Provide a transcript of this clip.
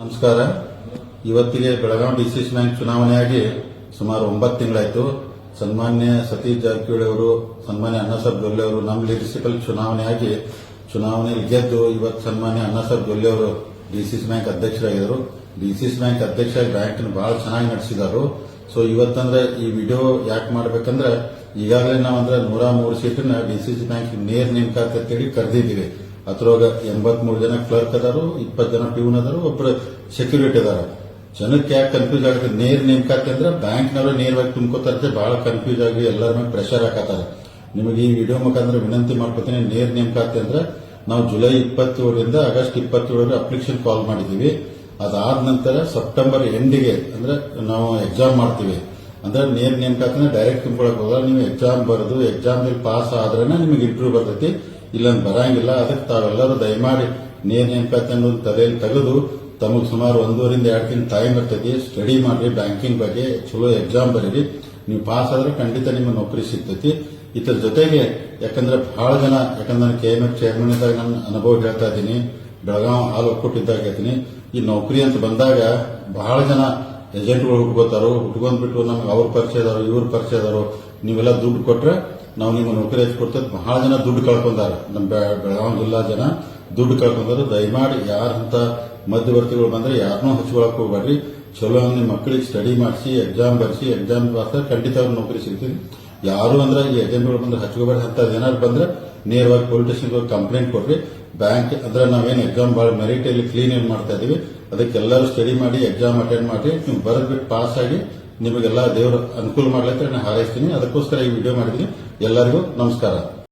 ನಮಸ್ಕಾರ. ಇವತ್ತಿಗೆ Belagavi DCC bank ಚುನಾವಣೆಯಾಗಿ ಸುಮಾರು 9 ತಿಂಗಳಾಯಿತು. ಸನ್ಮಾನ್ಯ ಸತೀಶ್ ಜಾರಕಿಹೊಳಿ ಅವರು, ಸನ್ಮಾನ್ಯ ಅಣ್ಣಾಸಾಹೇಬ್ ಜೊಲ್ಲೆ ಅವರು ನಮ್ಮ ಲೀಡರ್ಶಿಪ್ ಅಲ್ಲಿ ಚುನಾವಣೆಯಲ್ಲಿ ಗೆದ್ದು ಇವತ್ತು ಸನ್ಮಾನ್ಯ ಅಣ್ಣಾಸಾಹೇಬ್ ಜೊಲ್ಲೆ ಅವರು ಡಿಸಿಸಿ ಬ್ಯಾಂಕ್ ಅಧ್ಯಕ್ಷರಾಗಿದ್ದರು. ಡಿಸಿಸಿ ಬ್ಯಾಂಕ್ ಅಧ್ಯಕ್ಷರಾಗಿ ಬ್ಯಾಂಕ್ ಬಹಳ ಚೆನ್ನಾಗಿ ನಡೆಸಿದರು. ಸೊ ಇವತ್ತಂದ್ರೆ ಈ ವಿಡಿಯೋ ಯಾಕೆ ಮಾಡ್ಬೇಕಂದ್ರೆ ಈಗಾಗಲೇ ನಾವಂದ್ರೆ 103 ಸೀಟನ್ನ ಡಿಸಿಸಿ ಬ್ಯಾಂಕ್ ನೇರ ನೇಮಕಾತಿ ಅಂತೇಳಿ ಕರೆದಿದ್ದೀವಿ. ಅದ್ರೊಳಗ 83 ಜನ ಕ್ಲರ್ಕ್ ಅದಾರು, 20 ಜನ ಪ್ಯೂನ್ ಅದಾರು, ಒಬ್ಬರು ಸೆಕ್ಯೂರಿಟಿ ಅದಾರ. ಜನಕ್ಕೆ ಯಾಕೆ ಕನ್ಫ್ಯೂಸ್ ಆಗುತ್ತೆ? ನೇರ ನೇಮಕಾತಿ ಅಂದ್ರೆ ಬ್ಯಾಂಕ್ನವರು ನೇರವಾಗಿ ತುಂಬ್ಕೋತಾರೆ, ಬಹಳ ಕನ್ಫ್ಯೂಸ್ ಆಗಿ ಎಲ್ಲರ ಮೇಲೆ ಪ್ರೆಷರ್ ಹಾಕತ್ತಾರೆ. ನಿಮಗೆ ಈ ವಿಡಿಯೋ ಮುಖಾಂತರ ವಿನಂತಿ ಮಾಡ್ಕೊತೀನಿ. ನೇರ ನೇಮಕಾತಿ ಅಂದ್ರೆ ನಾವು ಜುಲೈ 27ರಿಂದ ಆಗಸ್ಟ್ 27 ಅಪ್ಲಿಕೇಶನ್ ಕಾಲ್ ಮಾಡಿದೀವಿ. ಅದಾದ ನಂತರ ಸೆಪ್ಟೆಂಬರ್ ಎಂಡಿಗೆ ಅಂದ್ರೆ ನಾವು ಎಕ್ಸಾಮ್ ಮಾಡ್ತೀವಿ. ಅಂದ್ರೆ ನೇರ ನೇಮಕಾತಿನ ಡೈರೆಕ್ಟ್ ತುಂಬಿಕೊಳಕ್ ಹೋದ್ರೆ ನೀವು ಎಕ್ಸಾಮ್ ಬರೆದು ಎಕ್ಸಾಮ್ ಪಾಸ್ ಆದ್ರೆ ನಿಮಗೆ ಇಂಟರ್ವ್ಯೂ ಬರ್ತೈತಿ, ಇಲ್ಲ ಬರಂಗಿಲ್ಲ. ಅದಕ್ಕೆ ತಾವೆಲ್ಲರೂ ದಯಮಾಡಿ ನೇರ ನೇಮಕಾತಿ ಅನ್ನೋದು ತಲೆಯಲ್ಲಿ ತೆಗೆದು ತಮಗೆ ಸುಮಾರು 1.5 ರಿಂದ 2 ತಿಂಗಳು ಟೈಮ್ ಇರ್ತೈತಿ. ಸ್ಟಡಿ ಮಾಡ್ರಿ, ಬ್ಯಾಂಕಿಂಗ್ ಬಗ್ಗೆ ಚಲೋ ಎಕ್ಸಾಮ್ ಬರೀರಿ. ನೀವು ಪಾಸ್ ಆದ್ರೆ ಖಂಡಿತ ನಿಮ್ಮ ನೌಕರಿ ಸಿಗ್ತೈತಿ. ಇದರ ಜೊತೆಗೆ ಯಾಕಂದ್ರೆ ಬಹಳ ಜನ, ಯಾಕಂದ್ರೆ KMF ಚೇರ್ಮನ್ ಇದ್ದಾಗ ನನ್ನ ಅನುಭವ ಹೇಳ್ತಾ ಇದ್ದೀನಿ, ಬೆಳಗಾವಿ ಹಾಲು ಒಕ್ಕೂಟಿದ್ದಾಗ ಹೇಳ್ತೀನಿ, ಈ ನೌಕರಿ ಅಂತ ಬಂದಾಗ ಬಹಳ ಜನ ಏಜೆಂಟ್ಗಳು ಹುಟ್ಕೊಂಡ್ಬಿಟ್ಟು ನಮ್ಗೆ ಅವ್ರ ಪರಿಚಯದವರು, ಇವ್ರ ಪರಿಚಯದವರು, ನೀವೆಲ್ಲ ದುಡ್ಡು ಕೊಟ್ರೆ ನಾವು ನಿಮ್ಮ ನೌಕರಿ ಹಚ್ಕೊಡ್ತೇವೆ. ಬಹಳ ಜನ ದುಡ್ಡು ಕಳ್ಕೊಂಡಾರ. ನಮ್ಮ ಬೆಳಗಾವಿ ಜಿಲ್ಲಾ ಜನ ದುಡ್ಡು ಕಳ್ಕೊಂಡಾರು. ದಯಮಾಡಿ ಯಾರಂತ ಮಧ್ಯವರ್ತಿಗಳು ಬಂದ್ರೆ ಯಾರನ್ನೂ ಹಚ್ಕೊಳಕ್ ಹೋಗ್ಬೇಡ್ರಿ. ಚಲೋ ನಿಮ್ಮ ಮಕ್ಕಳಿಗೆ ಸ್ಟಡಿ ಮಾಡಿಸಿ ಎಕ್ಸಾಮ್ ಬರೆಸಿ ಎಕ್ಸಾಮ್ ಪಾಸ್ ಖಂಡಿತ ಅವ್ರ ನೌಕರಿ ಸಿಗ್ತೀವಿ. ಯಾರು ಅಂದ್ರೆ ಈ ಏಜೆಂಟ್ಗಳು ಬಂದ್ರೆ ಹಚ್ಕೋಬೇಡ್ರಿ. ಅಂತ ಏನಾದ್ರು ಬಂದ್ರೆ ನೇರವಾಗಿ ಪೊಲೀಸ್ ಸ್ಟೇಷನ್ಗೆ ಕಂಪ್ಲೇಂಟ್ ಕೊಡ್ರಿ. ಬ್ಯಾಂಕ್ ಅಂದ್ರೆ ನಾವೇನು ಎಕ್ಸಾಮ್ ಬಹಳ ಮೆರಿಟ್ ಅಲ್ಲಿ ಕ್ಲೀನ್ ಏನ್ ಮಾಡ್ತಾ ಇದೀವಿ, ಅದಕ್ಕೆಲ್ಲರೂ ಸ್ಟಡಿ ಮಾಡಿ ಎಕ್ಸಾಮ್ ಅಟೆಂಡ್ ಮಾಡಿ ನೀವು ಬರೆದ್ಬಿಟ್ಟು ಪಾಸ್ ಆಗಿ ನಿಮಗೆಲ್ಲ ದೇವರು ಅನುಕೂಲ ಮಾಡ್ಲಿಕ್ಕೆ ನಾನು ಹಾರೈಸ್ತೀನಿ. ಅದಕ್ಕೋಸ್ಕರ ಈ ವಿಡಿಯೋ ಮಾಡಿದ್ದೀನಿ. ಎಲ್ಲರಿಗೂ ನಮಸ್ಕಾರ.